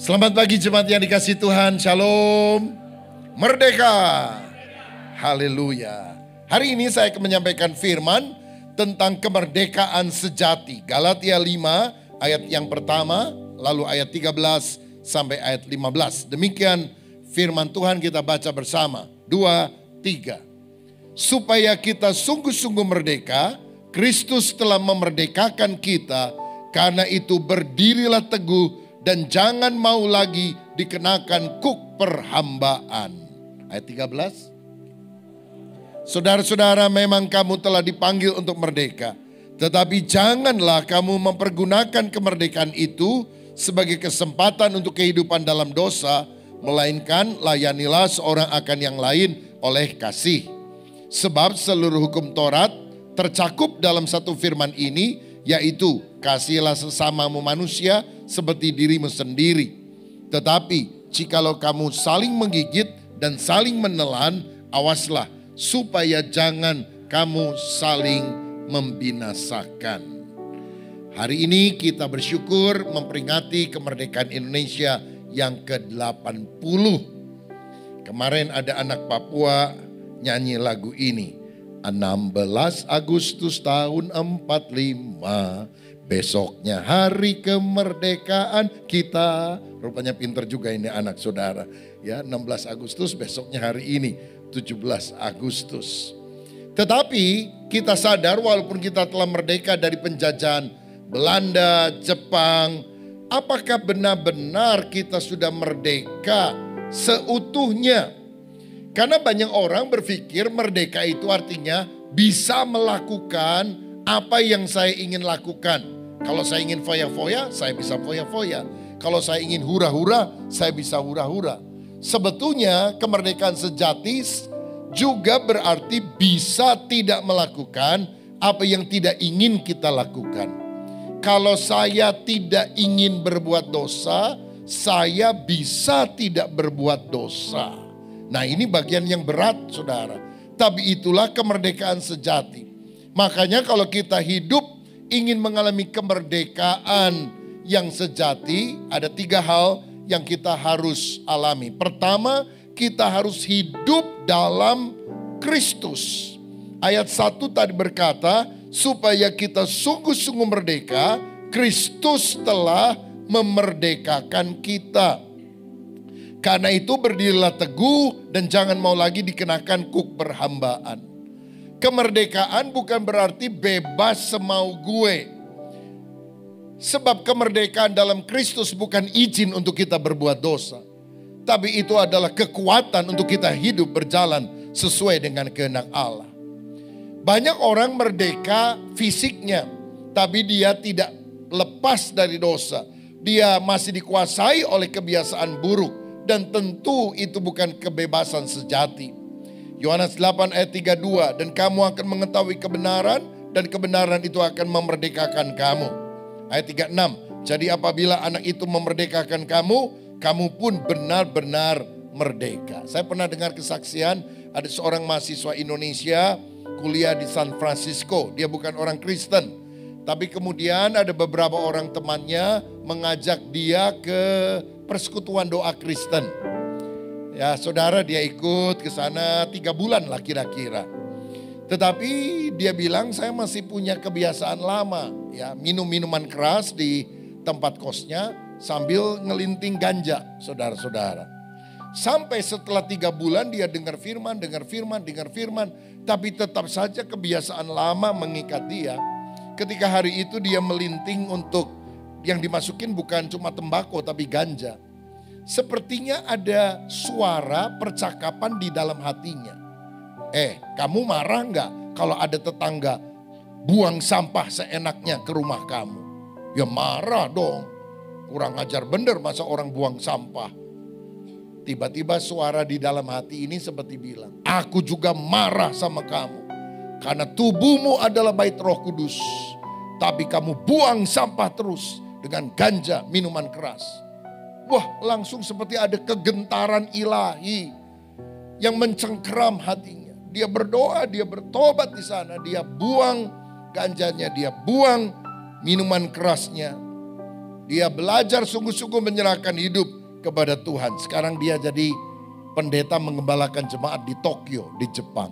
Selamat pagi jemaat yang dikasihi Tuhan, Shalom, Merdeka, Haleluya. Hari ini saya akan menyampaikan firman tentang kemerdekaan sejati. Galatia 5 ayat yang pertama, lalu ayat 13 sampai ayat 15. Demikian firman Tuhan, kita baca bersama. 2, 3. Supaya kita sungguh-sungguh merdeka, Kristus telah memerdekakan kita. Karena itu berdirilah teguh dan jangan mau lagi dikenakan kuk perhambaan. Ayat 13. Saudara-saudara, memang kamu telah dipanggil untuk merdeka. Tetapi janganlah kamu mempergunakan kemerdekaan itu sebagai kesempatan untuk kehidupan dalam dosa. Melainkan layanilah seorang akan yang lain oleh kasih. Sebab seluruh hukum Taurat tercakup dalam satu firman ini, yaitu kasihilah sesamamu manusia seperti dirimu sendiri. Tetapi jikalau kamu saling menggigit dan saling menelan, awaslah supaya jangan kamu saling membinasakan. Hari ini kita bersyukur memperingati kemerdekaan Indonesia yang ke-80. Kemarin ada anak Papua nyanyi lagu ini. 16 Agustus tahun 45, besoknya hari kemerdekaan kita. Rupanya pinter juga ini anak saudara. Ya, 16 Agustus besoknya hari ini, 17 Agustus. Tetapi kita sadar walaupun kita telah merdeka dari penjajahan Belanda, Jepang, apakah benar-benar kita sudah merdeka seutuhnya? Karena banyak orang berpikir merdeka itu artinya bisa melakukan apa yang saya ingin lakukan. Kalau saya ingin foya-foya, saya bisa foya-foya. Kalau saya ingin hura-hura, saya bisa hura-hura. Sebetulnya kemerdekaan sejati juga berarti bisa tidak melakukan apa yang tidak ingin kita lakukan. Kalau saya tidak ingin berbuat dosa, saya bisa tidak berbuat dosa. Nah, ini bagian yang berat, saudara. Tapi itulah kemerdekaan sejati. Makanya kalau kita hidup ingin mengalami kemerdekaan yang sejati, ada 3 hal yang kita harus alami. Pertama, kita harus hidup dalam Kristus. Ayat 1 tadi berkata, supaya kita sungguh-sungguh merdeka, Kristus telah memerdekakan kita. Karena itu berdirilah teguh dan jangan mau lagi dikenakan kuk perhambaan. Kemerdekaan bukan berarti bebas semau gue. Sebab kemerdekaan dalam Kristus bukan izin untuk kita berbuat dosa. Tapi itu adalah kekuatan untuk kita hidup berjalan sesuai dengan kehendak Allah. Banyak orang merdeka fisiknya, tapi dia tidak lepas dari dosa. Dia masih dikuasai oleh kebiasaan buruk. Dan tentu itu bukan kebebasan sejati. Yohanes 8 ayat 32. Dan kamu akan mengetahui kebenaran. Dan kebenaran itu akan memerdekakan kamu. Ayat 36. Jadi apabila anak itu memerdekakan kamu, kamu pun benar-benar merdeka. Saya pernah dengar kesaksian. Ada seorang mahasiswa Indonesia kuliah di San Francisco. Dia bukan orang Kristen. Tapi kemudian ada beberapa orang temannya mengajak dia ke persekutuan doa Kristen. Ya, saudara, dia ikut ke sana 3 bulan lah kira-kira. Tetapi dia bilang saya masih punya kebiasaan lama, ya, minum minuman keras di tempat kosnya sambil ngelinting ganja, saudara-saudara. Sampai setelah 3 bulan dia dengar firman, tapi tetap saja kebiasaan lama mengikat dia. Ketika hari itu dia melinting untuk yang dimasukin bukan cuma tembakau tapi ganja. Sepertinya ada suara percakapan di dalam hatinya. Kamu marah nggak kalau ada tetangga buang sampah seenaknya ke rumah kamu? Ya marah dong. Kurang ajar bener masa orang buang sampah. Tiba-tiba suara di dalam hati ini seperti bilang, aku juga marah sama kamu. Karena tubuhmu adalah bait Roh Kudus. Tapi kamu buang sampah terus dengan ganja, minuman keras. Wah, langsung seperti ada kegentaran ilahi yang mencengkeram hatinya. Dia berdoa, dia bertobat di sana. Dia buang ganjanya, dia buang minuman kerasnya. Dia belajar sungguh-sungguh menyerahkan hidup kepada Tuhan. Sekarang dia jadi pendeta mengembalakan jemaat di Tokyo, di Jepang.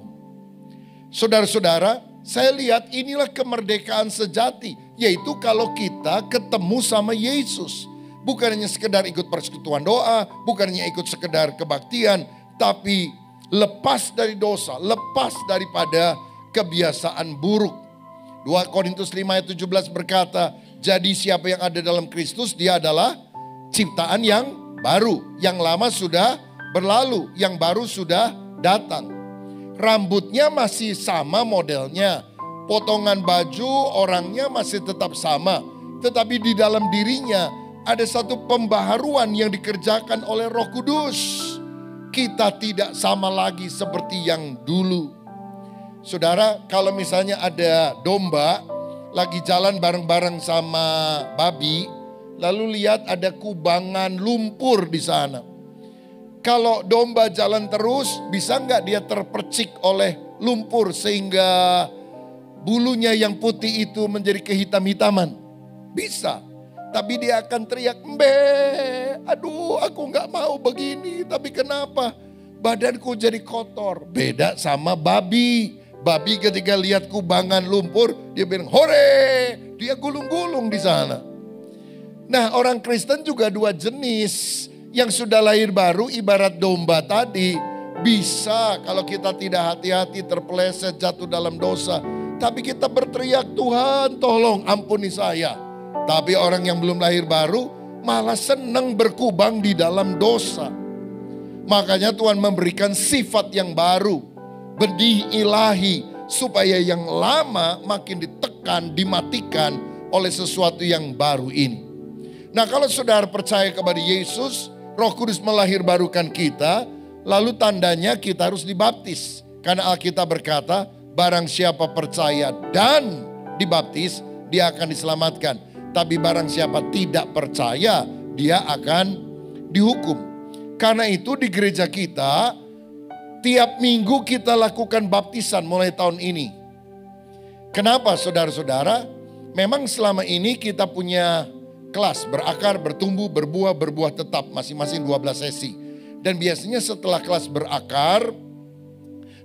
Saudara-saudara, saya lihat inilah kemerdekaan sejati. Yaitu kalau kita ketemu sama Yesus. Bukan hanya sekedar ikut persekutuan doa, bukan hanya ikut sekedar kebaktian, tapi lepas dari dosa, lepas daripada kebiasaan buruk. 2 Korintus 5 ayat 17 berkata, jadi siapa yang ada dalam Kristus, dia adalah ciptaan yang baru. Yang lama sudah berlalu, yang baru sudah datang. Rambutnya masih sama modelnya, potongan baju orangnya masih tetap sama. Tetapi di dalam dirinya ada satu pembaharuan yang dikerjakan oleh Roh Kudus. Kita tidak sama lagi seperti yang dulu. Saudara, kalau misalnya ada domba lagi jalan bareng-bareng sama babi, lalu lihat ada kubangan lumpur di sana. Kalau domba jalan terus, bisa nggak dia terpercik oleh lumpur sehingga bulunya yang putih itu menjadi kehitam-hitaman? Bisa. Tapi dia akan teriak, "Mbe, aduh aku nggak mau begini, tapi kenapa? Badanku jadi kotor." Beda sama babi. Babi ketika lihat kubangan lumpur, dia bilang, "Hore!" Dia gulung-gulung di sana. Nah, orang Kristen juga dua jenis. Yang sudah lahir baru ibarat domba tadi. Bisa kalau kita tidak hati-hati terpeleset jatuh dalam dosa. Tapi kita berteriak, "Tuhan tolong ampuni saya." Tapi orang yang belum lahir baru malah senang berkubang di dalam dosa. Makanya Tuhan memberikan sifat yang baru, benih ilahi, supaya yang lama makin ditekan, dimatikan oleh sesuatu yang baru ini. Nah, kalau saudara percaya kepada Yesus, Roh Kudus melahirbarukan kita, lalu tandanya kita harus dibaptis. Karena Alkitab berkata, barang siapa percaya dan dibaptis, dia akan diselamatkan. Tapi barang siapa tidak percaya, dia akan dihukum. Karena itu di gereja kita, tiap minggu kita lakukan baptisan mulai tahun ini. Kenapa saudara-saudara? Memang selama ini kita punya kelas berakar, bertumbuh, berbuah tetap masing-masing 12 sesi. Dan biasanya setelah kelas berakar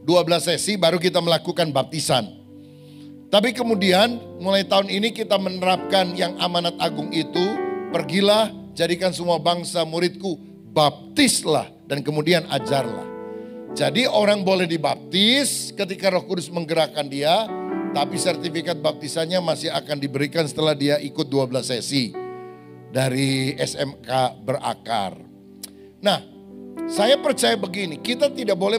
12 sesi baru kita melakukan baptisan. Tapi kemudian mulai tahun ini kita menerapkan yang amanat agung itu, pergilah jadikan semua bangsa muridku, baptislah dan kemudian ajarlah. Jadi orang boleh dibaptis ketika Roh Kudus menggerakkan dia, tapi sertifikat baptisannya masih akan diberikan setelah dia ikut 12 sesi dari SMK berakar. Nah, saya percaya begini, kita tidak boleh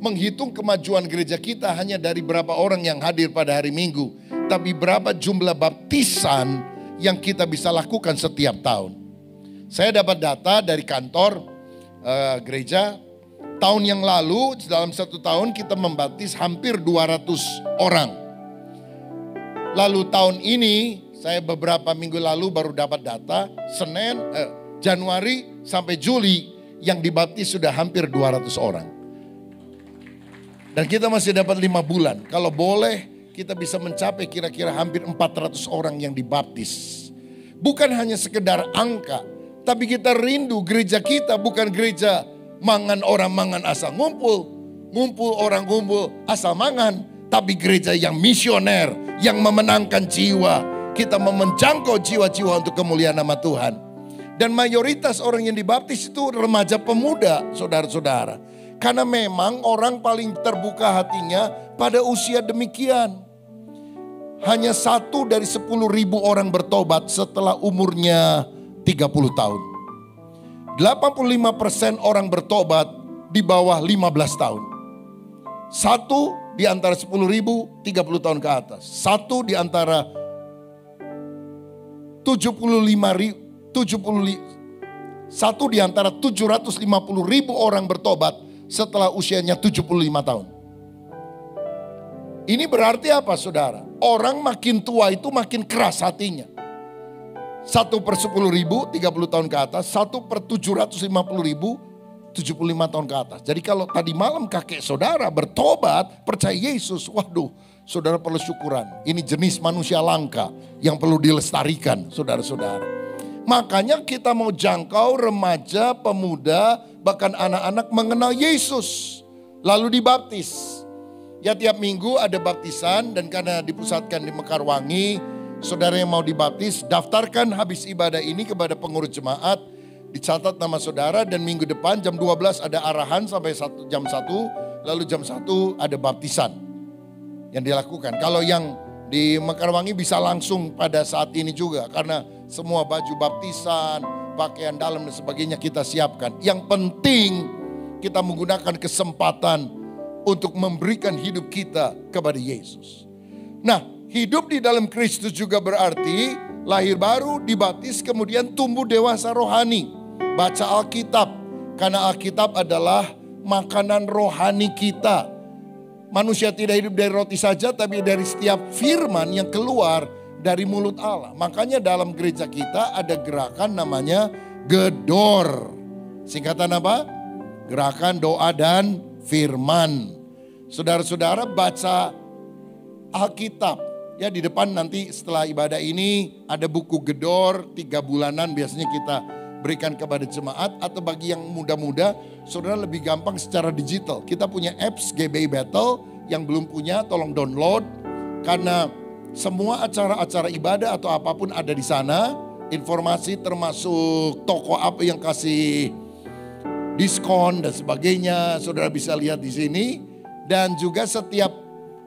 menghitung kemajuan gereja kita hanya dari berapa orang yang hadir pada hari Minggu, tapi berapa jumlah baptisan yang kita bisa lakukan setiap tahun. Saya dapat data dari kantor gereja. Tahun yang lalu dalam 1 tahun kita membaptis hampir 200 orang. Lalu tahun ini saya beberapa minggu lalu baru dapat data, Januari sampai Juli yang dibaptis sudah hampir 200 orang. Dan kita masih dapat 5 bulan. Kalau boleh kita bisa mencapai kira-kira hampir 400 orang yang dibaptis. Bukan hanya sekedar angka, tapi kita rindu gereja kita bukan gereja mangan orang mangan asal ngumpul. Ngumpul orang ngumpul asal mangan. Tapi gereja yang misioner, yang memenangkan jiwa. Kita mau menjangkau jiwa-jiwa untuk kemuliaan nama Tuhan. Dan mayoritas orang yang dibaptis itu remaja pemuda, saudara-saudara. Karena memang orang paling terbuka hatinya pada usia demikian. Hanya 1 dari 10.000 orang bertobat setelah umurnya 30 tahun. 85% orang bertobat di bawah 15 tahun. 1 di antara 10.000, 30 tahun ke atas. 1 di antara 1 di antara 750.000 orang bertobat setelah usianya 75 tahun. Ini berarti apa saudara? Orang makin tua itu makin keras hatinya. 1/10.000, 30 tahun ke atas. 1/750.000, 75 tahun ke atas. Jadi kalau tadi malam kakek saudara bertobat, percaya Yesus, waduh, saudara perlu syukuran. Ini jenis manusia langka yang perlu dilestarikan, saudara-saudara. Makanya kita mau jangkau remaja, pemuda, bahkan anak-anak mengenal Yesus. Lalu dibaptis. Ya tiap minggu ada baptisan dan karena dipusatkan di Mekarwangi, saudara yang mau dibaptis, daftarkan habis ibadah ini kepada pengurus jemaat, dicatat nama saudara dan minggu depan jam 12 ada arahan sampai jam 1, lalu jam 1 ada baptisan yang dilakukan. Kalau yang di Mekarwangi bisa langsung pada saat ini juga karena semua baju baptisan, pakaian dalam dan sebagainya kita siapkan. Yang penting kita menggunakan kesempatan untuk memberikan hidup kita kepada Yesus. Nah, hidup di dalam Kristus juga berarti lahir baru, dibaptis, kemudian tumbuh dewasa rohani. Baca Alkitab, karena Alkitab adalah makanan rohani kita. Manusia tidak hidup dari roti saja, tapi dari setiap firman yang keluar dari mulut Allah. Makanya dalam gereja kita ada gerakan namanya Gedor. Singkatan apa? Gerakan doa dan firman. Saudara-saudara baca Alkitab. Ya di depan nanti setelah ibadah ini ada buku Gedor 3 bulanan biasanya kita berikan kepada jemaat. Atau bagi yang muda-muda, saudara lebih gampang secara digital. Kita punya apps GBI Battle, yang belum punya tolong download. Karena semua acara-acara ibadah atau apapun ada di sana. Informasi termasuk toko apa yang kasih diskon dan sebagainya, saudara bisa lihat di sini. Dan juga setiap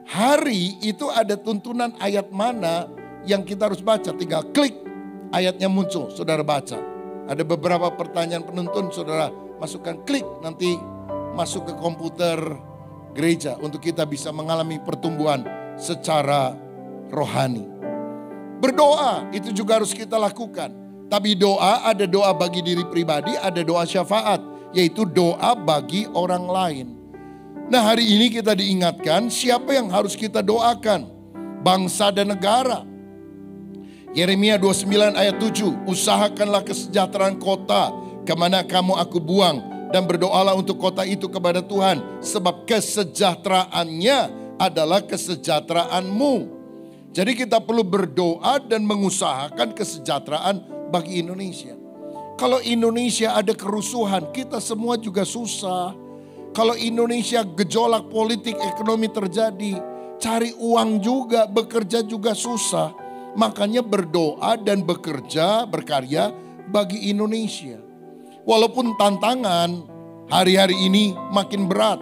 hari itu ada tuntunan ayat mana yang kita harus baca. Tinggal klik ayatnya muncul, saudara baca. Ada beberapa pertanyaan penuntun, saudara masukkan klik, nanti masuk ke komputer gereja untuk kita bisa mengalami pertumbuhan secara rohani. Berdoa itu juga harus kita lakukan. Tapi doa, ada doa bagi diri pribadi, ada doa syafaat, yaitu doa bagi orang lain. Nah hari ini kita diingatkan siapa yang harus kita doakan. Bangsa dan negara. Yeremia 29 ayat 7. Usahakanlah kesejahteraan kota kemana kamu aku buang. Dan berdoalah untuk kota itu kepada Tuhan. Sebab kesejahteraannya adalah kesejahteraanmu. Jadi kita perlu berdoa dan mengusahakan kesejahteraan bagi Indonesia. Kalau Indonesia ada kerusuhan, kita semua juga susah. Kalau Indonesia gejolak politik ekonomi terjadi, cari uang juga, bekerja juga susah. Makanya berdoa dan bekerja, berkarya bagi Indonesia. Walaupun tantangan hari-hari ini makin berat,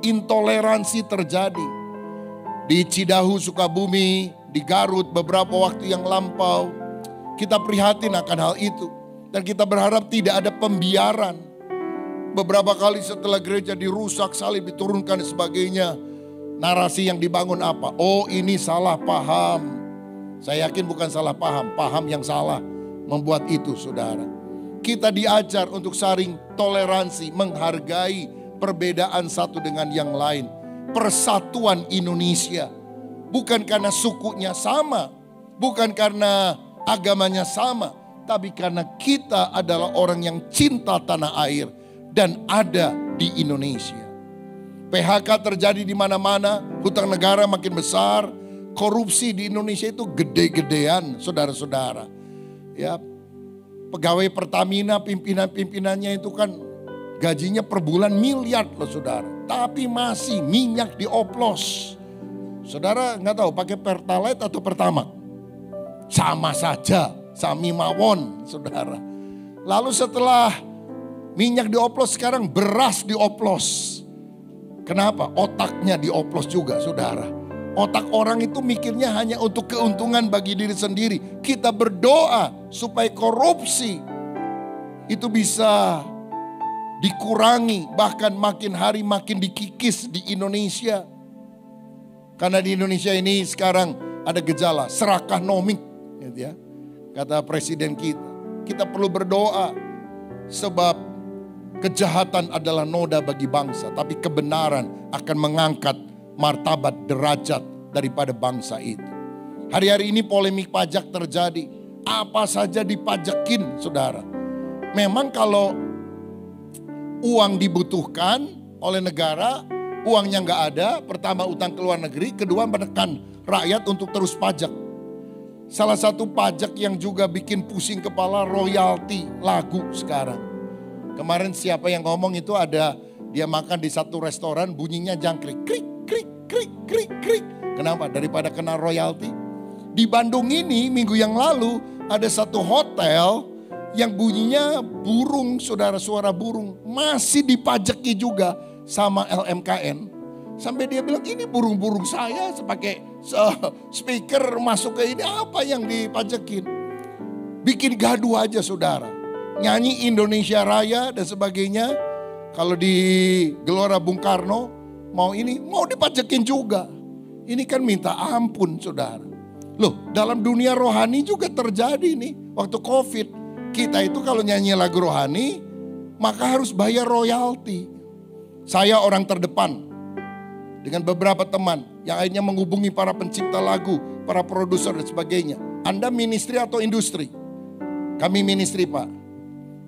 intoleransi terjadi. Di Cidahu, Sukabumi, di Garut beberapa waktu yang lampau, kita prihatin akan hal itu. Dan kita berharap tidak ada pembiaran. Beberapa kali setelah gereja dirusak, salib diturunkan dan sebagainya. Narasi yang dibangun apa? Oh ini salah paham. Saya yakin bukan salah paham, paham yang salah membuat itu saudara. Kita diajar untuk saling toleransi, menghargai perbedaan satu dengan yang lain. Persatuan Indonesia. Bukan karena sukunya sama, bukan karena agamanya sama. Tapi karena kita adalah orang yang cinta tanah air. Dan ada di Indonesia. PHK terjadi di mana-mana, hutang negara makin besar, korupsi di Indonesia itu gede-gedean, saudara-saudara. Ya, pegawai Pertamina, pimpinan-pimpinannya itu kan gajinya per bulan miliar loh saudara. Tapi masih minyak dioplos. Saudara nggak tahu pakai Pertalite atau Pertamax? Sama saja, sami mawon saudara. Lalu setelah minyak dioplos, sekarang beras dioplos. Kenapa? Otaknya dioplos juga saudara. Otak orang itu mikirnya hanya untuk keuntungan bagi diri sendiri. Kita berdoa supaya korupsi itu bisa dikurangi. Bahkan makin hari makin dikikis di Indonesia. Karena di Indonesia ini sekarang ada gejala serakah nomik. Gitu ya. Kata presiden kita. Kita perlu berdoa sebab kejahatan adalah noda bagi bangsa, tapi kebenaran akan mengangkat martabat derajat daripada bangsa itu. Hari-hari ini polemik pajak terjadi. Apa saja dipajakin, saudara. Memang kalau uang dibutuhkan oleh negara, uangnya nggak ada. Pertama utang ke luar negeri, kedua menekan rakyat untuk terus pajak. Salah satu pajak yang juga bikin pusing kepala royalti lagu sekarang. Kemarin siapa yang ngomong itu ada dia makan di satu restoran bunyinya jangkrik. Krik, krik, krik, krik, krik. Kenapa? Daripada kena royalti. Di Bandung ini minggu yang lalu ada satu hotel yang bunyinya burung, saudara, suara burung. Masih dipajaki juga sama LMKN. Sampai dia bilang ini burung-burung saya pakai speaker masuk ke ini, apa yang dipajakin. Bikin gaduh aja saudara. Nyanyi Indonesia Raya dan sebagainya. Kalau di Gelora Bung Karno mau dipajakin juga. Ini kan minta ampun saudara. Loh, dalam dunia rohani juga terjadi nih waktu Covid. Kita itu kalau nyanyi lagu rohani maka harus bayar royalti. Saya orang terdepan dengan beberapa teman yang akhirnya menghubungi para pencipta lagu, para produser dan sebagainya. Anda ministry atau industri? Kami ministry Pak.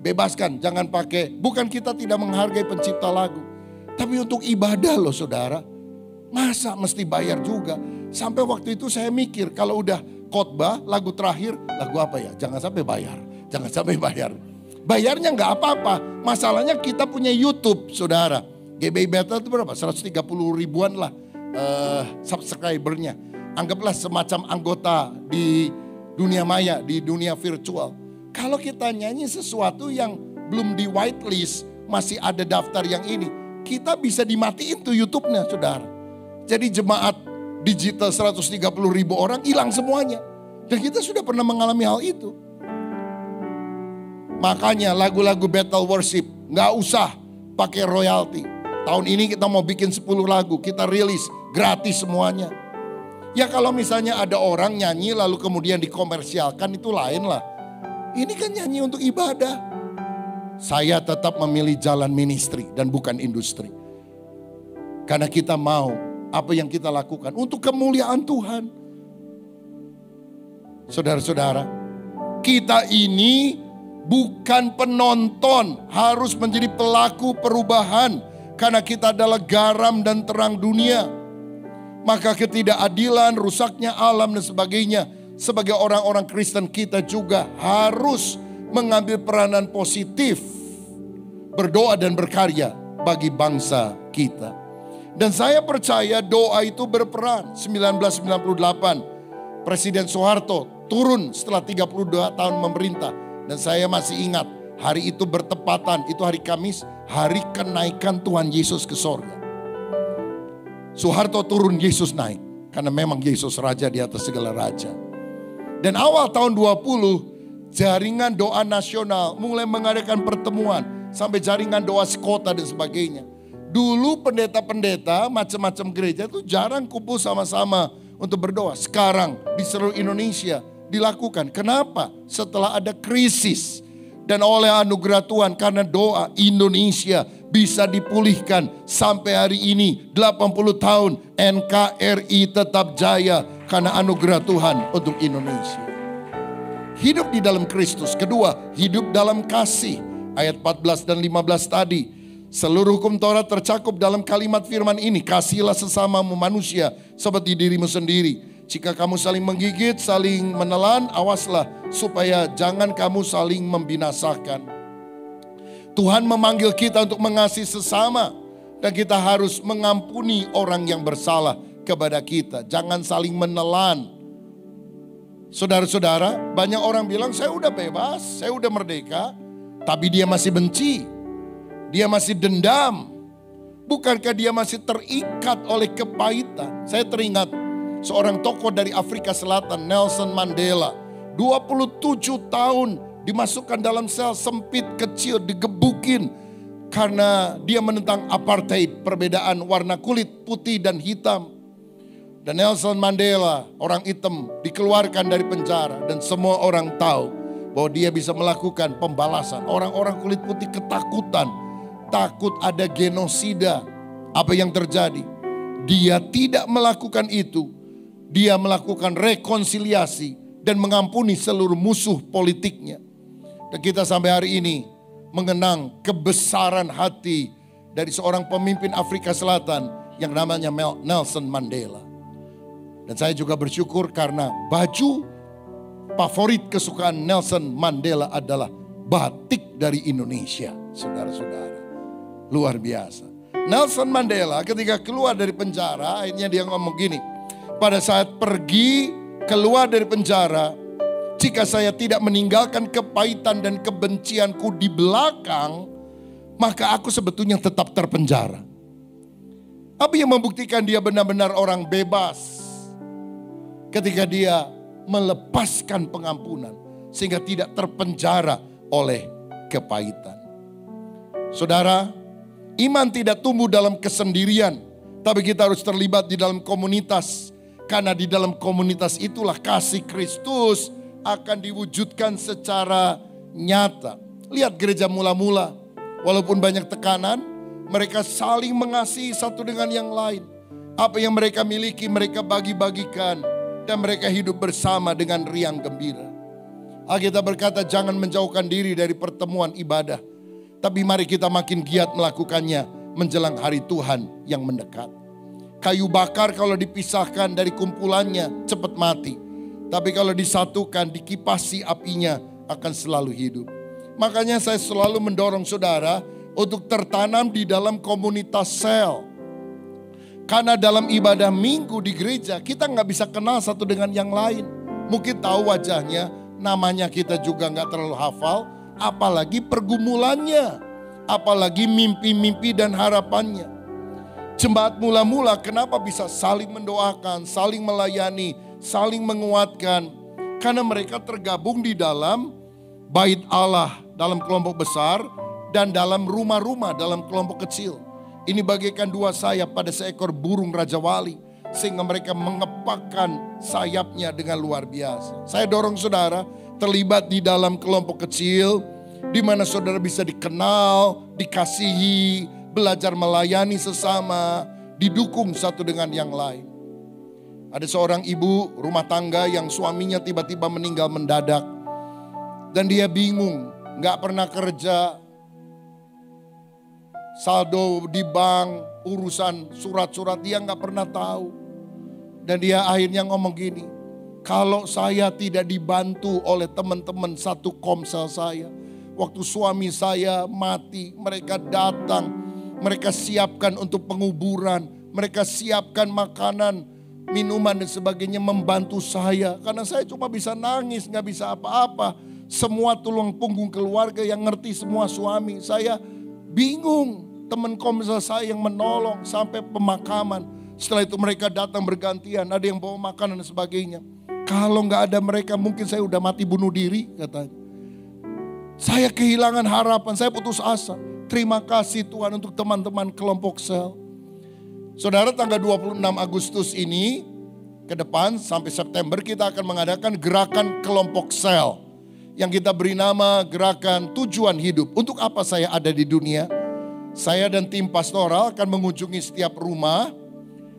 Bebaskan, jangan pakai. Bukan kita tidak menghargai pencipta lagu. Tapi untuk ibadah loh saudara. Masa mesti bayar juga? Sampai waktu itu saya mikir kalau udah khotbah, lagu terakhir, lagu apa ya? Jangan sampai bayar, jangan sampai bayar. Bayarnya nggak apa-apa, masalahnya kita punya YouTube saudara. GBI Battle itu berapa? 130 ribuan lah subscribernya. Anggaplah semacam anggota di dunia maya, di dunia virtual. Kalau kita nyanyi sesuatu yang belum di whitelist, masih ada daftar yang ini, kita bisa dimatiin tuh YouTube-nya saudara. Jadi jemaat digital 130 ribu orang hilang semuanya. Dan kita sudah pernah mengalami hal itu. Makanya lagu-lagu battle worship gak usah pakai royalti. Tahun ini kita mau bikin 10 lagu, kita rilis gratis semuanya. Ya kalau misalnya ada orang nyanyi lalu kemudian dikomersialkan itu lain lah. Ini kan nyanyi untuk ibadah. Saya tetap memilih jalan ministry dan bukan industri. Karena kita mau apa yang kita lakukan untuk kemuliaan Tuhan. Saudara-saudara, kita ini bukan penonton, harus menjadi pelaku perubahan. Karena kita adalah garam dan terang dunia. Maka ketidakadilan, rusaknya alam dan sebagainya. Sebagai orang-orang Kristen kita juga harus mengambil peranan positif. Berdoa dan berkarya bagi bangsa kita. Dan saya percaya doa itu berperan. 1998 Presiden Soeharto turun setelah 32 tahun memerintah. Dan saya masih ingat hari itu bertepatan, itu hari Kamis, hari kenaikan Tuhan Yesus ke sorga. Soeharto turun, Yesus naik. Karena memang Yesus raja di atas segala raja. Dan awal tahun 20 jaringan doa nasional mulai mengadakan pertemuan. Sampai jaringan doa sekota dan sebagainya. Dulu pendeta-pendeta macam-macam gereja itu jarang kumpul sama-sama untuk berdoa. Sekarang di seluruh Indonesia dilakukan. Kenapa? Setelah ada krisis. Dan oleh anugerah Tuhan karena doa Indonesia bisa dipulihkan sampai hari ini 80 tahun NKRI tetap jaya karena anugerah Tuhan untuk Indonesia. Hidup di dalam Kristus. Kedua, hidup dalam kasih. Ayat 14 dan 15 tadi. Seluruh hukum Taurat tercakup dalam kalimat firman ini. Kasihilah sesamamu manusia seperti dirimu sendiri. Jika kamu saling menggigit, saling menelan, awaslah supaya jangan kamu saling membinasakan. Tuhan memanggil kita untuk mengasihi sesama. Dan kita harus mengampuni orang yang bersalah kepada kita. Jangan saling menelan. Saudara-saudara, banyak orang bilang saya udah bebas, saya udah merdeka. Tapi dia masih benci. Dia masih dendam. Bukankah dia masih terikat oleh kepahitan? Saya teringat seorang tokoh dari Afrika Selatan, Nelson Mandela. 27 tahun dimasukkan dalam sel sempit kecil, digebukin. Karena dia menentang apartheid, perbedaan warna kulit putih dan hitam. Dan Nelson Mandela, orang hitam, dikeluarkan dari penjara. Dan semua orang tahu bahwa dia bisa melakukan pembalasan. Orang-orang kulit putih ketakutan. Takut ada genosida. Apa yang terjadi? Dia tidak melakukan itu. Dia melakukan rekonsiliasi dan mengampuni seluruh musuh politiknya. Dan kita sampai hari ini mengenang kebesaran hati dari seorang pemimpin Afrika Selatan yang namanya Nelson Mandela. Dan saya juga bersyukur karena baju favorit kesukaan Nelson Mandela adalah batik dari Indonesia. Saudara-saudara, luar biasa. Nelson Mandela ketika keluar dari penjara, akhirnya dia ngomong gini, pada saat pergi keluar dari penjara, jika saya tidak meninggalkan kepahitan dan kebencianku di belakang, maka aku sebetulnya tetap terpenjara. Apa yang membuktikan dia benar-benar orang bebas? Ketika dia melepaskan pengampunan sehingga tidak terpenjara oleh kepahitan. Saudara, iman tidak tumbuh dalam kesendirian, tapi kita harus terlibat di dalam komunitas. Karena di dalam komunitas itulah kasih Kristus akan diwujudkan secara nyata. Lihat gereja mula-mula, walaupun banyak tekanan, mereka saling mengasihi satu dengan yang lain. Apa yang mereka miliki mereka bagi-bagikan, dan mereka hidup bersama dengan riang gembira. Alkitab berkata jangan menjauhkan diri dari pertemuan ibadah, tapi mari kita makin giat melakukannya menjelang hari Tuhan yang mendekat. Kayu bakar kalau dipisahkan dari kumpulannya cepat mati, tapi kalau disatukan dikipasi apinya akan selalu hidup. Makanya saya selalu mendorong saudara untuk tertanam di dalam komunitas sel. Karena dalam ibadah minggu di gereja kita nggak bisa kenal satu dengan yang lain. Mungkin tahu wajahnya, namanya kita juga nggak terlalu hafal, apalagi pergumulannya, apalagi mimpi-mimpi dan harapannya. Jemaat mula-mula kenapa bisa saling mendoakan, saling melayani, saling menguatkan? Karena mereka tergabung di dalam bait Allah dalam kelompok besar dan dalam rumah-rumah dalam kelompok kecil. Ini bagaikan dua sayap pada seekor burung Raja Wali, sehingga mereka mengepakkan sayapnya dengan luar biasa. Saya dorong saudara terlibat di dalam kelompok kecil, di mana saudara bisa dikenal, dikasihi, belajar melayani sesama, didukung satu dengan yang lain. Ada seorang ibu rumah tangga yang suaminya tiba-tiba meninggal mendadak. Dan dia bingung, gak pernah kerja, saldo di bank, urusan surat-surat dia gak pernah tahu. Dan dia akhirnya ngomong gini, kalau saya tidak dibantu oleh teman-teman satu komsel saya, waktu suami saya mati, mereka datang, mereka siapkan untuk penguburan, mereka siapkan makanan, minuman dan sebagainya membantu saya. Karena saya cuma bisa nangis, gak bisa apa-apa. Semua tulang punggung keluarga yang ngerti semua suami. Saya bingung, teman komsel saya yang menolong sampai pemakaman. Setelah itu mereka datang bergantian, ada yang bawa makanan dan sebagainya. Kalau gak ada mereka mungkin saya udah mati bunuh diri katanya. Saya kehilangan harapan, saya putus asa. Terima kasih Tuhan untuk teman-teman kelompok sel. Saudara, tanggal 26 Agustus ini ke depan sampai September kita akan mengadakan gerakan kelompok sel yang kita beri nama gerakan tujuan hidup. Untuk apa saya ada di dunia? Saya dan tim pastoral akan mengunjungi setiap rumah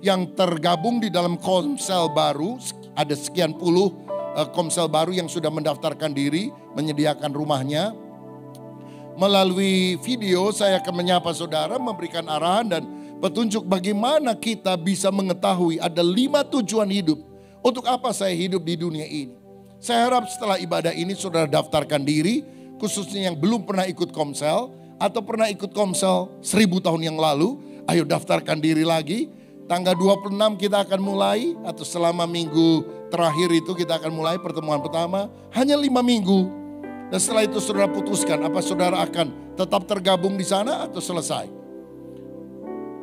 yang tergabung di dalam komsel baru. Ada sekian puluh komsel baru yang sudah mendaftarkan diri, menyediakan rumahnya. Melalui video saya akan menyapa saudara, memberikan arahan dan petunjuk bagaimana kita bisa mengetahui ada 5 tujuan hidup. Untuk apa saya hidup di dunia ini? Saya harap setelah ibadah ini saudara daftarkan diri, khususnya yang belum pernah ikut komsel atau pernah ikut komsel 1000 tahun yang lalu, ayo daftarkan diri lagi. Tanggal 26 kita akan mulai, atau selama minggu terakhir itu kita akan mulai pertemuan pertama, hanya 5 minggu. Dan setelah itu saudara putuskan apa saudara akan tetap tergabung di sana atau selesai.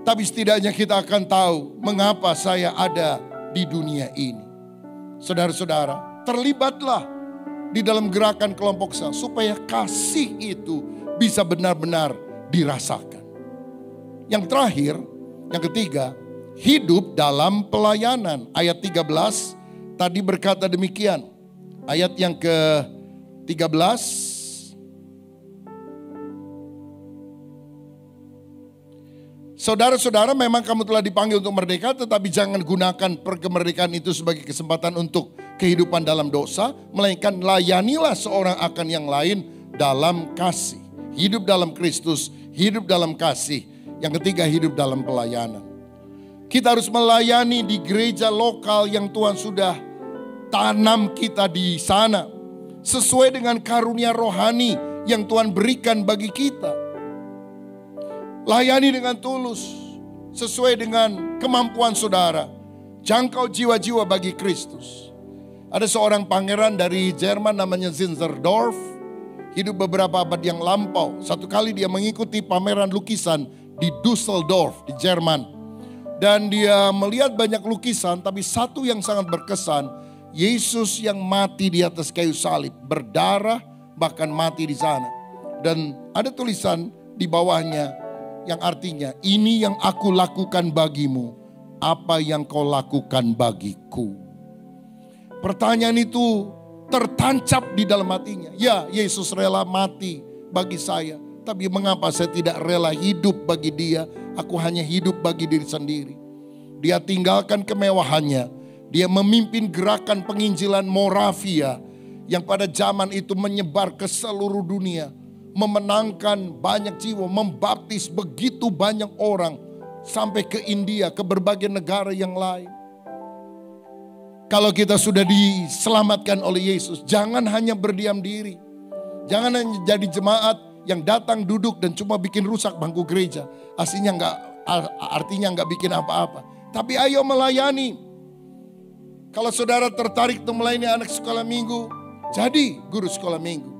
Tapi setidaknya kita akan tahu mengapa saya ada di dunia ini. Saudara-saudara, terlibatlah di dalam gerakan kelompok sel supaya kasih itu bisa benar-benar dirasakan. Yang terakhir, yang ketiga, hidup dalam pelayanan. Ayat 13 tadi berkata demikian. Ayat yang ke-13. Saudara-saudara, memang kamu telah dipanggil untuk merdeka, tetapi jangan gunakan kemerdekaan itu sebagai kesempatan untuk kehidupan dalam dosa, melainkan layanilah seorang akan yang lain dalam kasih. Hidup dalam Kristus, hidup dalam kasih. Yang ketiga, hidup dalam pelayanan. Kita harus melayani di gereja lokal yang Tuhan sudah tanam kita di sana sesuai dengan karunia rohani yang Tuhan berikan bagi kita. Layani dengan tulus sesuai dengan kemampuan saudara. Jangkau jiwa-jiwa bagi Kristus. Ada seorang pangeran dari Jerman namanya Zinzendorf, hidup beberapa abad yang lampau. Satu kali dia mengikuti pameran lukisan di Düsseldorf di Jerman. Dan dia melihat banyak lukisan, tapi satu yang sangat berkesan, Yesus yang mati di atas kayu salib, berdarah bahkan mati di sana. Dan ada tulisan di bawahnya yang artinya, ini yang aku lakukan bagimu, apa yang kau lakukan bagiku. Pertanyaan itu tertancap di dalam hatinya. Ya, Yesus rela mati bagi saya. Tapi mengapa saya tidak rela hidup bagi dia? Aku hanya hidup bagi diri sendiri. Dia tinggalkan kemewahannya. Dia memimpin gerakan penginjilan Moravia yang pada zaman itu menyebar ke seluruh dunia. Memenangkan banyak jiwa, membaptis begitu banyak orang. Sampai ke India, ke berbagai negara yang lain. Kalau kita sudah diselamatkan oleh Yesus, jangan hanya berdiam diri. Jangan hanya jadi jemaat yang datang duduk dan cuma bikin rusak bangku gereja. Artinya nggak bikin apa-apa. Tapi ayo melayani. Kalau saudara tertarik untuk melayani anak sekolah minggu, jadi guru sekolah minggu.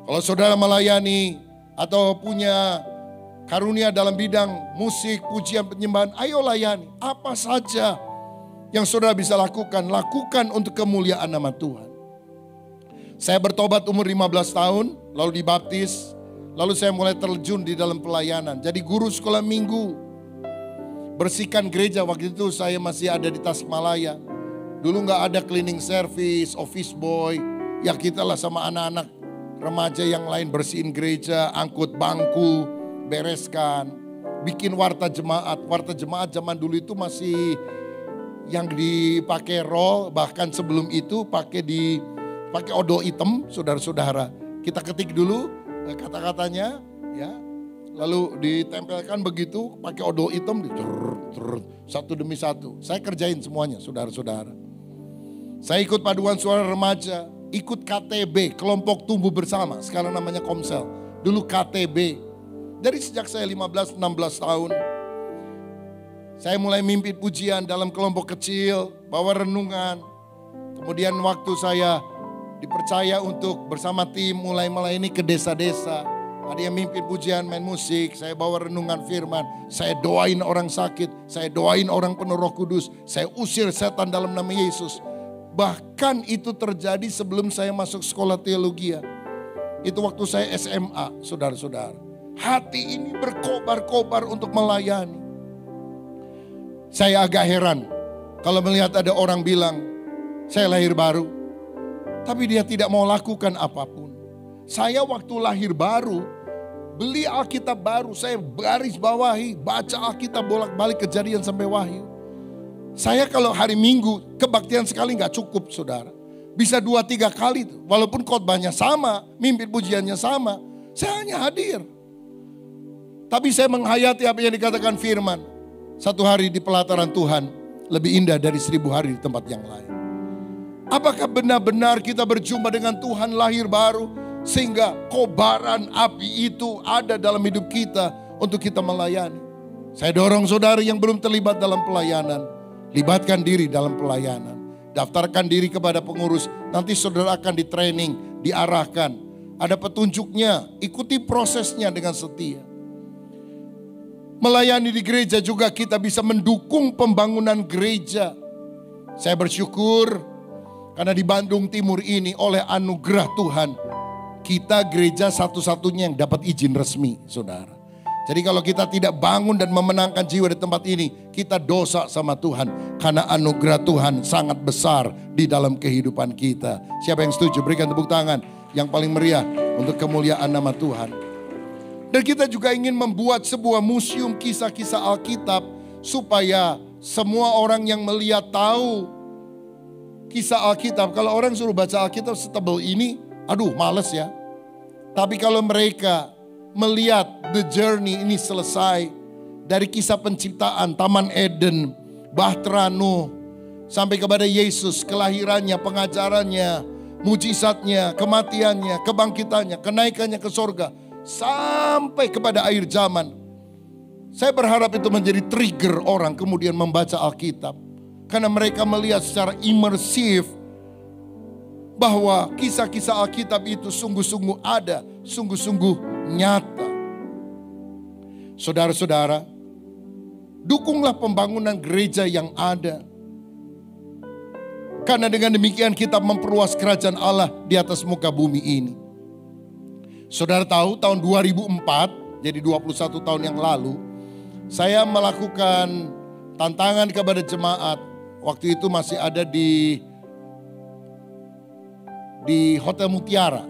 Kalau saudara melayani atau punya karunia dalam bidang musik, pujian, penyembahan, ayo layani. Apa saja yang saudara bisa lakukan untuk kemuliaan nama Tuhan. Saya bertobat umur 15 tahun, lalu dibaptis, lalu saya mulai terjun di dalam pelayanan. Jadi guru sekolah minggu, bersihkan gereja. Waktu itu saya masih ada di Tasikmalaya. Dulu gak ada cleaning service, office boy. Ya kita lah sama anak-anak remaja yang lain bersihin gereja, angkut bangku, bereskan, bikin warta jemaat. Warta jemaat zaman dulu itu masih yang dipakai roll, bahkan sebelum itu pakai odol hitam, saudara-saudara. Kita ketik dulu kata-katanya, ya, lalu ditempelkan begitu, pakai odol hitam, satu demi satu. Saya kerjain semuanya, saudara-saudara. Saya ikut paduan suara remaja, ikut KTB, kelompok tumbuh bersama, sekarang namanya Komsel. Dulu KTB. Dari sejak saya 15-16 tahun, saya mulai mimpi pujian dalam kelompok kecil, bawa renungan. Kemudian waktu saya dipercaya untuk bersama tim mulai melayani ke desa-desa. Ada yang mimpi pujian, main musik, saya bawa renungan firman. Saya doain orang sakit, saya doain orang penuh Roh Kudus. Saya usir setan dalam nama Yesus. Bahkan itu terjadi sebelum saya masuk sekolah teologi. Itu waktu saya SMA, saudara-saudara. Hati ini berkobar-kobar untuk melayani. Saya agak heran kalau melihat ada orang bilang, saya lahir baru. Tapi dia tidak mau lakukan apapun. Saya waktu lahir baru, beli Alkitab baru, saya garis bawahi, baca Alkitab bolak-balik Kejadian sampai Wahyu. Saya kalau hari Minggu, kebaktian sekali gak cukup saudara. Bisa 2-3 kali tuh. Walaupun khotbahnya sama, mimpin pujiannya sama, saya hanya hadir. Tapi saya menghayati apa yang dikatakan firman. Satu hari di pelataran Tuhan lebih indah dari 1000 hari di tempat yang lain. Apakah benar-benar kita berjumpa dengan Tuhan lahir baru sehingga kobaran api itu ada dalam hidup kita untuk kita melayani? Saya dorong saudara yang belum terlibat dalam pelayanan, libatkan diri dalam pelayanan. Daftarkan diri kepada pengurus, nanti saudara akan di training, diarahkan. Ada petunjuknya, ikuti prosesnya dengan setia. Melayani di gereja juga kita bisa mendukung pembangunan gereja. Saya bersyukur karena di Bandung Timur ini oleh anugerah Tuhan, kita gereja satu-satunya yang dapat izin resmi, saudara. Jadi kalau kita tidak bangun dan memenangkan jiwa di tempat ini, kita dosa sama Tuhan. Karena anugerah Tuhan sangat besar di dalam kehidupan kita. Siapa yang setuju? Berikan tepuk tangan yang paling meriah untuk kemuliaan nama Tuhan. Dan kita juga ingin membuat sebuah museum kisah-kisah Alkitab supaya semua orang yang melihat tahu kisah Alkitab. Kalau orang suruh baca Alkitab setebal ini, aduh males ya. Tapi kalau mereka melihat the journey ini selesai dari kisah penciptaan, Taman Eden, Bahtera Nuh, Sampai kepada Yesus, kelahirannya, pengajarannya, mujizatnya, kematiannya, kebangkitannya, kenaikannya ke sorga. Sampai kepada akhir zaman. Saya berharap itu menjadi trigger orang kemudian membaca Alkitab. Karena mereka melihat secara imersif bahwa kisah-kisah Alkitab itu sungguh-sungguh ada, sungguh-sungguh nyata. Saudara-saudara, dukunglah pembangunan gereja yang ada. Karena dengan demikian kita memperluas kerajaan Allah di atas muka bumi ini. Saudara tahu tahun 2004, jadi 21 tahun yang lalu, saya melakukan tantangan kepada jemaat. Waktu itu masih ada di Hotel Mutiara.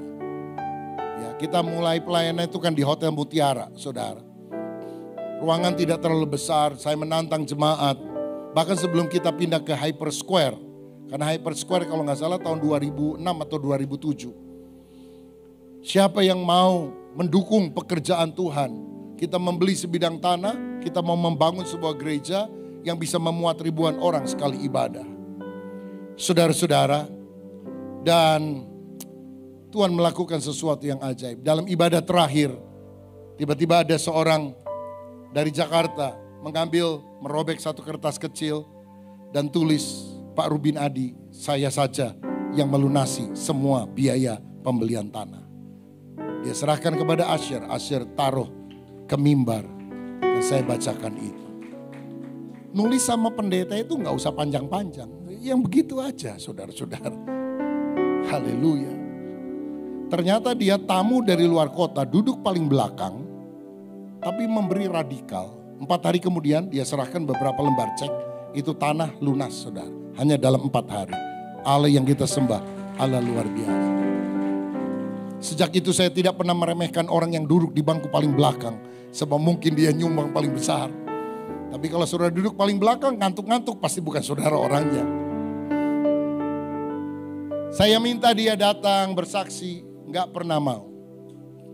Ya, kita mulai pelayanan itu kan di Hotel Mutiara, saudara. Ruangan tidak terlalu besar, saya menantang jemaat. Bahkan sebelum kita pindah ke Hyper Square. Karena Hyper Square kalau nggak salah tahun 2006 atau 2007. Siapa yang mau mendukung pekerjaan Tuhan? Kita membeli sebidang tanah, kita mau membangun sebuah gereja yang bisa memuat ribuan orang sekali ibadah. Saudara-saudara, dan Tuhan melakukan sesuatu yang ajaib. Dalam ibadah terakhir, tiba-tiba ada seorang dari Jakarta merobek satu kertas kecil dan tulis, Pak Rubin Adi, saya saja yang melunasi semua biaya pembelian tanah. Dia serahkan kepada Asher, Asher taruh ke mimbar dan saya bacakan itu. Nulis sama pendeta itu gak usah panjang-panjang, yang begitu aja saudara-saudara. Haleluya. Ternyata dia tamu dari luar kota, duduk paling belakang, tapi memberi radikal. 4 hari kemudian dia serahkan beberapa lembar cek, itu tanah lunas saudara. Hanya dalam 4 hari. Allah yang kita sembah, Allah luar biasa. Sejak itu saya tidak pernah meremehkan orang yang duduk di bangku paling belakang. Sebab mungkin dia nyumbang paling besar. Tapi kalau saudara duduk paling belakang, ngantuk-ngantuk pasti bukan saudara orangnya. Saya minta dia datang bersaksi, gak pernah mau.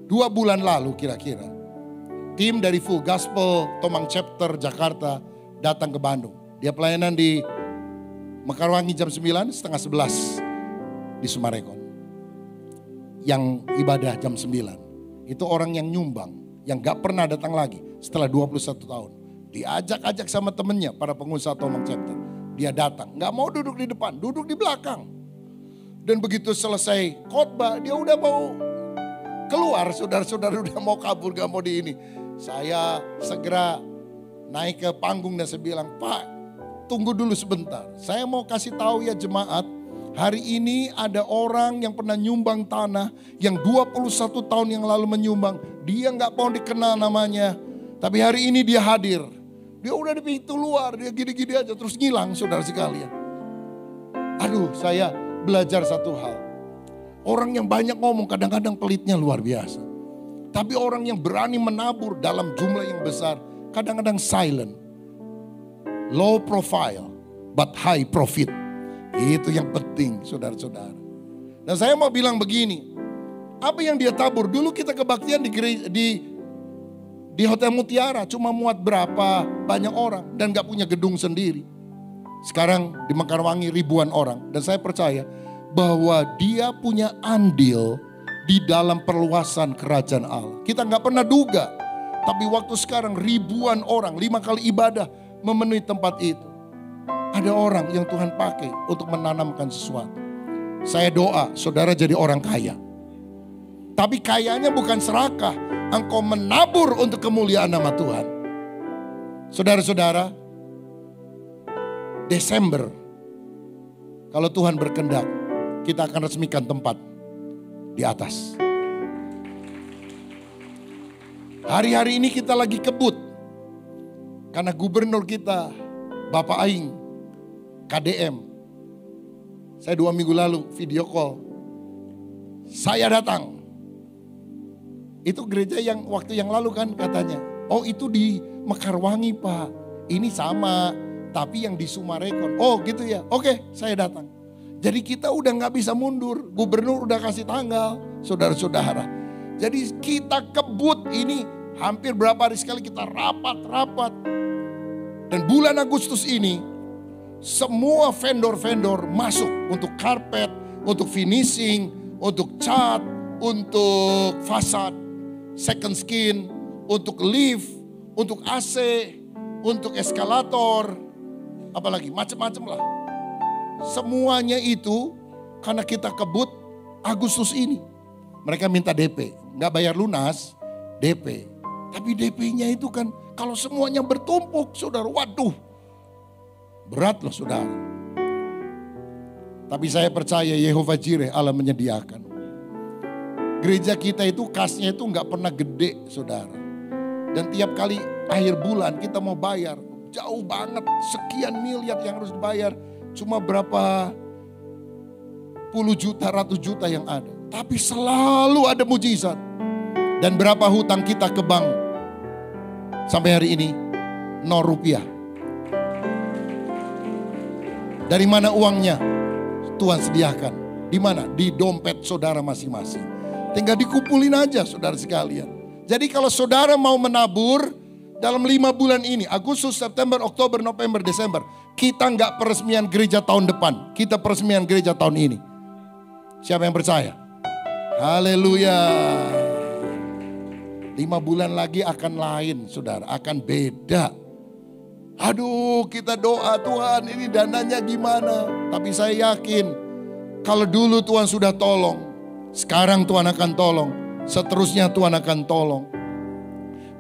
2 bulan lalu kira-kira, tim dari Full Gospel Tomang Chapter Jakarta datang ke Bandung. Dia pelayanan di Mekarwangi jam 9, setengah 11 di Sumarekon. Yang ibadah jam 9. Itu orang yang nyumbang, yang gak pernah datang lagi setelah 21 tahun. Diajak-ajak sama temennya, para pengusaha Tomang Chapter. Dia datang, gak mau duduk di depan, duduk di belakang. Dan begitu selesai khotbah, dia udah mau keluar, saudara-saudara udah mau kabur, gak mau di ini. Saya segera naik ke panggung dan saya bilang, Pak, tunggu dulu sebentar. Saya mau kasih tahu ya jemaat, hari ini ada orang yang pernah nyumbang tanah, yang 21 tahun yang lalu menyumbang. Dia gak mau dikenal namanya, tapi hari ini dia hadir. Dia udah di pintu luar, dia gini-gini aja terus ngilang saudara sekalian. Aduh, saya belajar satu hal. Orang yang banyak ngomong kadang-kadang pelitnya luar biasa. Tapi orang yang berani menabur dalam jumlah yang besar kadang-kadang silent. Low profile but high profit. Itu yang penting saudara-saudara. Dan saya mau bilang begini. Apa yang dia tabur? Dulu kita kebaktian di Hotel Mutiara cuma muat berapa banyak orang dan gak punya gedung sendiri. Sekarang di Mekarwangi ribuan orang. Dan saya percaya bahwa dia punya andil di dalam perluasan kerajaan Allah. Kita gak pernah duga. Tapi waktu sekarang ribuan orang, 5 kali ibadah memenuhi tempat itu. Ada orang yang Tuhan pakai untuk menanamkan sesuatu. Saya doa saudara jadi orang kaya. Tapi kayanya bukan serakah. Engkau menabur untuk kemuliaan nama Tuhan. Saudara-saudara, Desember, kalau Tuhan berkehendak, kita akan resmikan tempat di atas. Hari-hari ini kita lagi kebut. Karena gubernur kita, Bapak Aing, KDM. Saya 2 minggu lalu video call. Saya datang. Itu gereja yang waktu yang lalu kan katanya. Oh itu di Mekarwangi Pak. Ini sama. Tapi yang di Sumarekon. Oh gitu ya. Oke saya datang. Jadi kita udah gak bisa mundur. Gubernur udah kasih tanggal. Saudara-saudara. Jadi kita kebut ini. Hampir berapa hari sekali kita rapat-rapat. Dan bulan Agustus ini. Semua vendor-vendor masuk untuk karpet, untuk finishing, untuk cat, untuk fasad, second skin, untuk lift, untuk AC, untuk eskalator, apalagi macam-macam lah. Semuanya itu karena kita kebut Agustus ini. Mereka minta DP, nggak bayar lunas, DP. Tapi DP-nya itu kan kalau semuanya bertumpuk, saudara, waduh, berat loh saudara. Tapi saya percaya Yehova Jireh, Allah menyediakan. Gereja kita itu kasnya itu nggak pernah gede saudara. Dan tiap kali akhir bulan kita mau bayar, jauh banget, sekian miliar yang harus dibayar. Cuma berapa puluh juta, ratus juta yang ada. Tapi selalu ada mujizat. Dan berapa hutang kita ke bank sampai hari ini? 0 rupiah. Dari mana uangnya? Tuhan sediakan. Di mana? Di dompet saudara masing-masing. Tinggal dikumpulin aja saudara sekalian. Jadi kalau saudara mau menabur dalam 5 bulan ini, Agustus, September, Oktober, November, Desember, kita nggak peresmian gereja tahun depan. Kita peresmian gereja tahun ini. Siapa yang percaya? Haleluya. 5 bulan lagi akan lain saudara, akan beda. Aduh, kita doa Tuhan ini dananya gimana. Tapi saya yakin kalau dulu Tuhan sudah tolong, sekarang Tuhan akan tolong, seterusnya Tuhan akan tolong.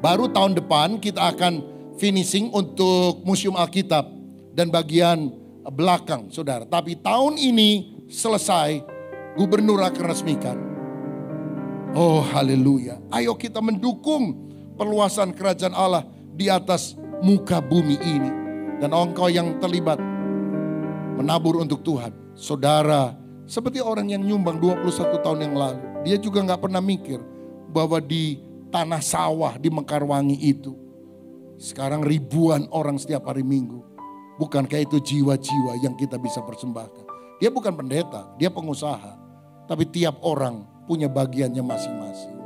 Baru tahun depan kita akan finishing untuk Museum Alkitab dan bagian belakang saudara. Tapi tahun ini selesai, gubernur akan resmikan. Oh haleluya. Ayo kita mendukung perluasan kerajaan Allah di atas muka bumi ini. Dan engkau yang terlibat menabur untuk Tuhan. Saudara seperti orang yang nyumbang 21 tahun yang lalu. Dia juga gak pernah mikir bahwa di tanah sawah di Mekarwangi itu sekarang ribuan orang setiap hari Minggu. Bukankah itu jiwa-jiwa yang kita bisa persembahkan? Dia bukan pendeta, dia pengusaha. Tapi tiap orang punya bagiannya masing-masing.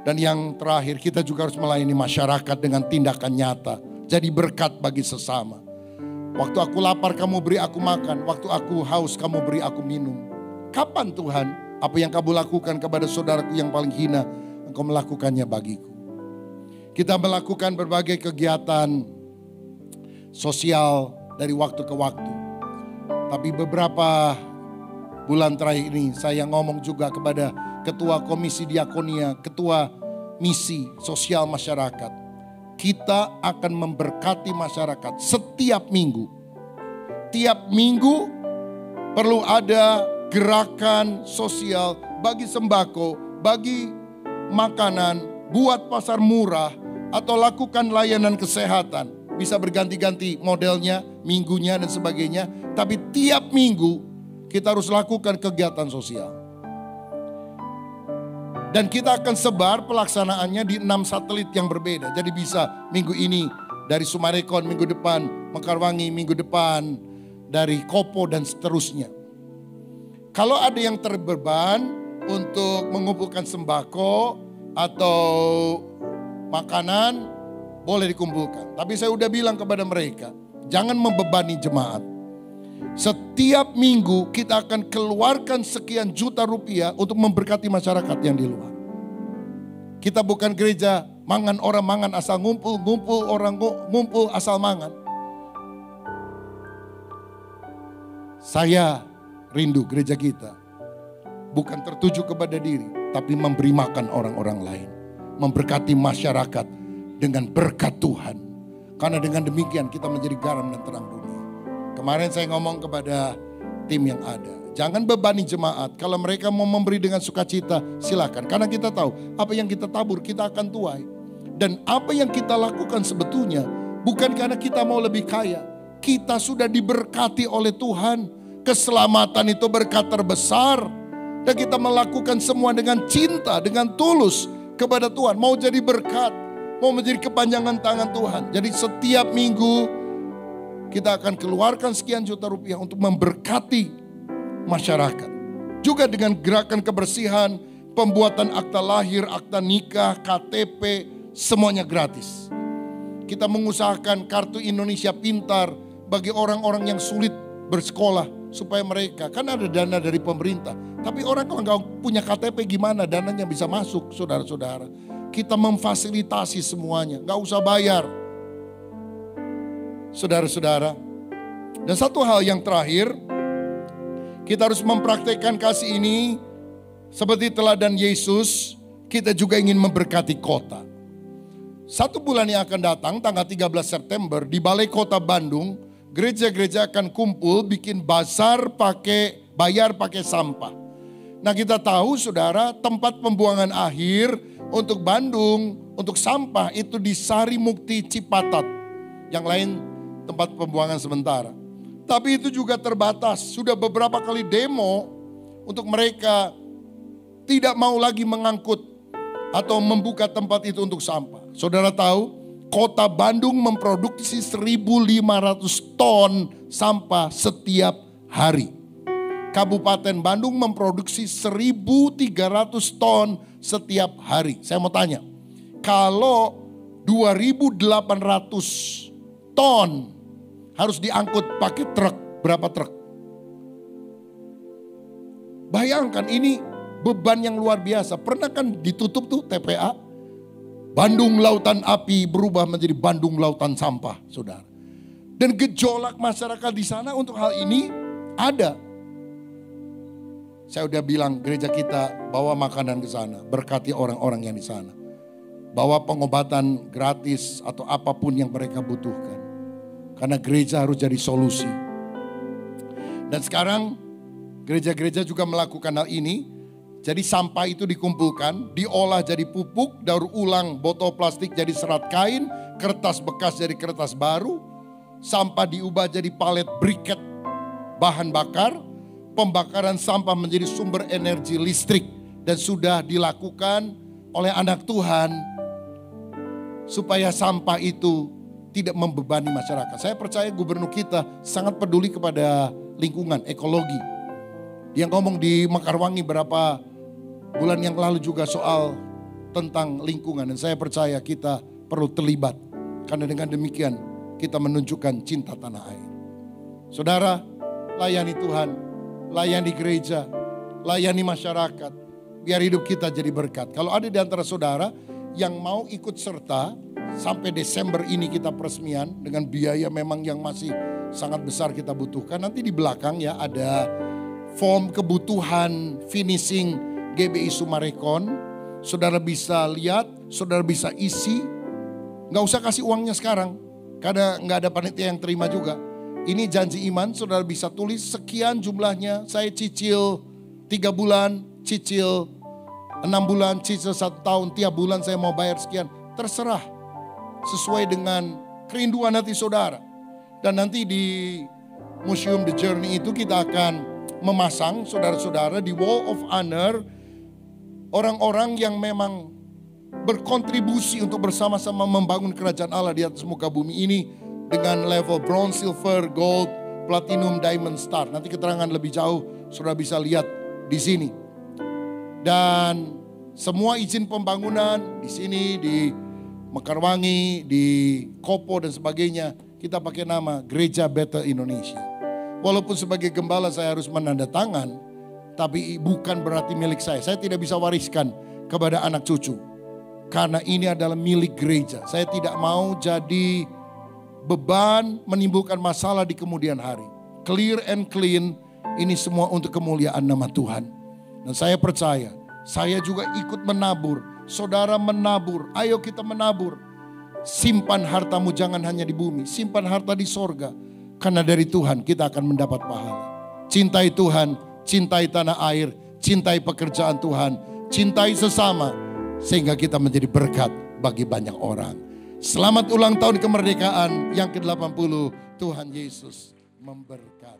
Dan yang terakhir, kita juga harus melayani masyarakat dengan tindakan nyata. Jadi berkat bagi sesama. Waktu aku lapar kamu beri aku makan. Waktu aku haus kamu beri aku minum. Kapan Tuhan apa yang kamu lakukan kepada saudaraku yang paling hina, engkau melakukannya bagiku. Kita melakukan berbagai kegiatan sosial dari waktu ke waktu. Tapi beberapa bulan terakhir ini saya ngomong juga kepada Ketua Komisi Diakonia, Ketua Misi Sosial Masyarakat. Kita akan memberkati masyarakat setiap minggu. Tiap minggu perlu ada gerakan sosial bagi sembako, bagi makanan, buat pasar murah, atau lakukan layanan kesehatan. Bisa berganti-ganti modelnya, minggunya dan sebagainya. Tapi tiap minggu kita harus lakukan kegiatan sosial. Dan kita akan sebar pelaksanaannya di 6 satelit yang berbeda. Jadi bisa minggu ini dari Sumarekon, minggu depan Mekarwangi, minggu depan dari Kopo dan seterusnya. Kalau ada yang terbeban untuk mengumpulkan sembako atau makanan, boleh dikumpulkan. Tapi saya udah bilang kepada mereka, jangan membebani jemaat. Setiap minggu kita akan keluarkan sekian juta rupiah untuk memberkati masyarakat yang di luar. Kita bukan gereja mangan orang mangan asal ngumpul, ngumpul orang ngumpul asal mangan. Saya rindu gereja kita bukan tertuju kepada diri, tapi memberi makan orang-orang lain. Memberkati masyarakat dengan berkat Tuhan. Karena dengan demikian kita menjadi garam dan terang dunia. Kemarin saya ngomong kepada tim yang ada, jangan bebani jemaat. Kalau mereka mau memberi dengan sukacita, silakan. Karena kita tahu apa yang kita tabur kita akan tuai. Dan apa yang kita lakukan sebetulnya bukan karena kita mau lebih kaya. Kita sudah diberkati oleh Tuhan. Keselamatan itu berkat terbesar. Dan kita melakukan semua dengan cinta, dengan tulus kepada Tuhan. Mau jadi berkat, mau menjadi kepanjangan tangan Tuhan. Jadi setiap minggu kita akan keluarkan sekian juta rupiah untuk memberkati masyarakat. Juga dengan gerakan kebersihan, pembuatan akta lahir, akta nikah, KTP, semuanya gratis. Kita mengusahakan kartu Indonesia Pintar bagi orang-orang yang sulit bersekolah supaya mereka, kan ada dana dari pemerintah. Tapi orang kalau nggak punya KTP gimana dananya bisa masuk, saudara-saudara. Kita memfasilitasi semuanya, nggak usah bayar. Saudara-saudara. Dan satu hal yang terakhir, kita harus mempraktekkan kasih ini seperti teladan Yesus. Kita juga ingin memberkati kota. 1 bulan yang akan datang, tanggal 13 September, di Balai Kota Bandung, gereja-gereja akan kumpul bikin bazar bayar pakai sampah. Nah, kita tahu saudara, tempat pembuangan akhir untuk Bandung, untuk sampah itu di Sari Mukti Cipatat. Yang lain tempat pembuangan sementara. Tapi itu juga terbatas. Sudah beberapa kali demo untuk mereka tidak mau lagi mengangkut atau membuka tempat itu untuk sampah. Saudara tahu, kota Bandung memproduksi 1.500 ton sampah setiap hari. Kabupaten Bandung memproduksi 1.300 ton setiap hari. Saya mau tanya, kalau 2.800 ton harus diangkut pakai truk, berapa truk? Bayangkan ini beban yang luar biasa. Pernah kan ditutup tuh TPA? Bandung Lautan Api berubah menjadi Bandung Lautan Sampah, saudara. Dan gejolak masyarakat di sana untuk hal ini ada. Saya udah bilang gereja kita bawa makanan ke sana, berkati orang-orang yang di sana. Bawa pengobatan gratis atau apapun yang mereka butuhkan. Karena gereja harus jadi solusi. Dan sekarang gereja-gereja juga melakukan hal ini. Jadi sampah itu dikumpulkan, diolah jadi pupuk, daur ulang botol plastik jadi serat kain, kertas bekas jadi kertas baru, sampah diubah jadi palet briket bahan bakar, pembakaran sampah menjadi sumber energi listrik dan sudah dilakukan oleh anak Tuhan supaya sampah itu tidak membebani masyarakat. Saya percaya gubernur kita sangat peduli kepada lingkungan, ekologi. Dia ngomong di Mekarwangi berapa bulan yang lalu juga soal tentang lingkungan. Dan saya percaya kita perlu terlibat. Karena dengan demikian kita menunjukkan cinta tanah air. Saudara, layani Tuhan, layani gereja, layani masyarakat. Biar hidup kita jadi berkat. Kalau ada di antara saudara yang mau ikut serta sampai Desember ini kita peresmian dengan biaya memang yang masih sangat besar kita butuhkan. Nanti di belakang ya ada form kebutuhan finishing GBI Sumarekon, saudara bisa lihat, saudara bisa isi, nggak usah kasih uangnya sekarang, karena nggak ada panitia yang terima juga. Ini janji iman, saudara bisa tulis sekian jumlahnya, saya cicil 3 bulan, cicil 6 bulan, cicil 1 tahun, tiap bulan saya mau bayar sekian, terserah, sesuai dengan kerinduan hati saudara. Dan nanti di Museum The Journey itu kita akan memasang saudara-saudara di Wall of Honor orang-orang yang memang berkontribusi untuk bersama-sama membangun kerajaan Allah di atas muka bumi ini dengan level bronze, silver, gold, platinum, diamond, star. Nanti keterangan lebih jauh saudara bisa lihat di sini. Dan semua izin pembangunan di sini, di Mekarwangi, di Kopo dan sebagainya, kita pakai nama Gereja Bethel Indonesia. Walaupun sebagai gembala saya harus menandatangan, tapi bukan berarti milik saya. Saya tidak bisa wariskan kepada anak cucu. Karena ini adalah milik gereja. Saya tidak mau jadi beban menimbulkan masalah di kemudian hari. Clear and clean, ini semua untuk kemuliaan nama Tuhan. Dan saya percaya, saya juga ikut menabur. Saudara menabur, ayo kita menabur. Simpan hartamu jangan hanya di bumi, simpan harta di sorga. Karena dari Tuhan kita akan mendapat pahala. Cintai Tuhan, cintai tanah air, cintai pekerjaan Tuhan, cintai sesama. Sehingga kita menjadi berkat bagi banyak orang. Selamat ulang tahun kemerdekaan yang ke-80. Tuhan Yesus memberkati.